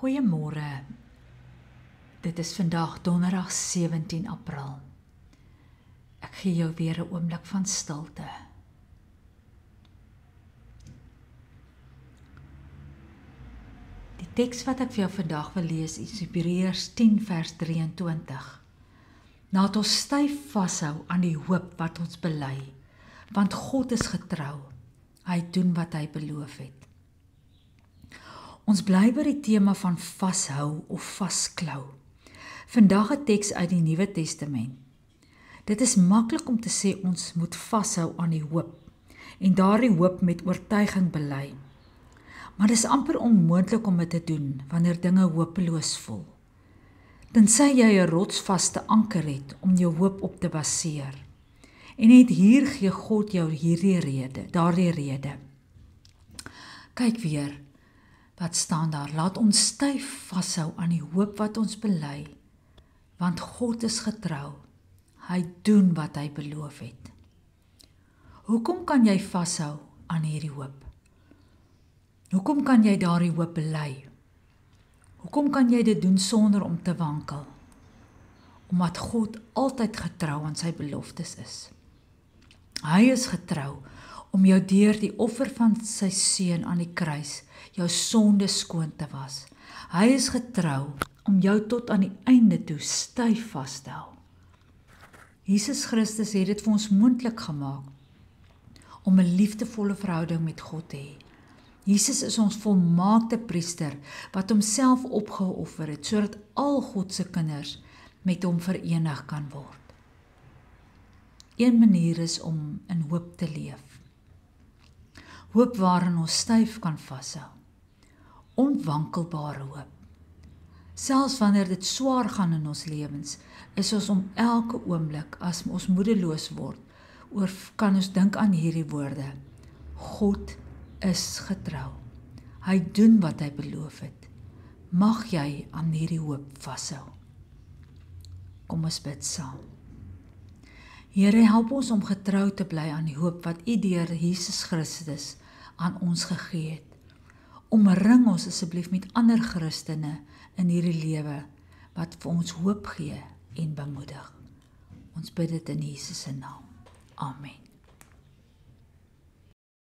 Goeiemôre. Dit is vandag donderdag 17 April. Ek gee jou weer 'n oomblik van stilte. Die teks wat ek vir jou vandag wil lees is Hebreërs 10 vers 23. Laat ons styf vashou aan die hoop wat ons bely, want God is getrou. Hy doen wat hy beloof het. Ons bly by die tema van vashou of vasklou. Vandag 'n teks uit die Nuwe Testament. Dit is maklik om te sê ons moet vashou aan die hoop en daardie hoop met oortuiging bely. Maar dis amper onmoontlik om dit te doen wanneer dinge hopeloos voel. Tensy jy 'n rotsvaste anker het om jou hoop op te baseer. En net hier gee God jou daardie rede. Kyk weer. Wat staan daar? Laat ons styf vashou aan die hoop wat ons bely, want God is getrou. Hy doen wat hy beloof het. Hoekom kan jy vashou aan hierdie hoop? Hoekom kan jy daardie hoop bely? Hoekom kan jy dit doen sonder om te wankel? Omdat God altyd getrou aan sy beloftes is. Hy is getrou om jou deur die offer van sy seun aan die kruis jou sonde skoon te was. Hy is getrou om jou tot aan die einde toe styf vas te hou. Jesus Christus het dit vir ons moontlik gemaak om 'n liefdevolle verhouding met God te hê. Jesus is ons volmaakte priester wat homself opgeoffer het sodat al God se kinders met hom verenig kan word. Een manier is om in hoop te leef. Hoop waarin ons styf kan vashou. Onwankelbare hoop. Selfs wanneer dit swaar gaan in ons lewens, is ons om elke oomblik as ons moedeloos word, kan ons dink aan hierdie woorde. God is getrou. Hy doen wat hy beloof het. Mag jy aan hierdie hoop vashou. Kom ons bid saam. Here, help ons om getrou te bly aan die hoop wat U deur Jesus Christus aan ons gegee het. Omring ons asseblief met ander Christene in hierdie lewe wat vir ons hoop gee en bemoedig. Ons bid dit in Jesus se naam. Amen.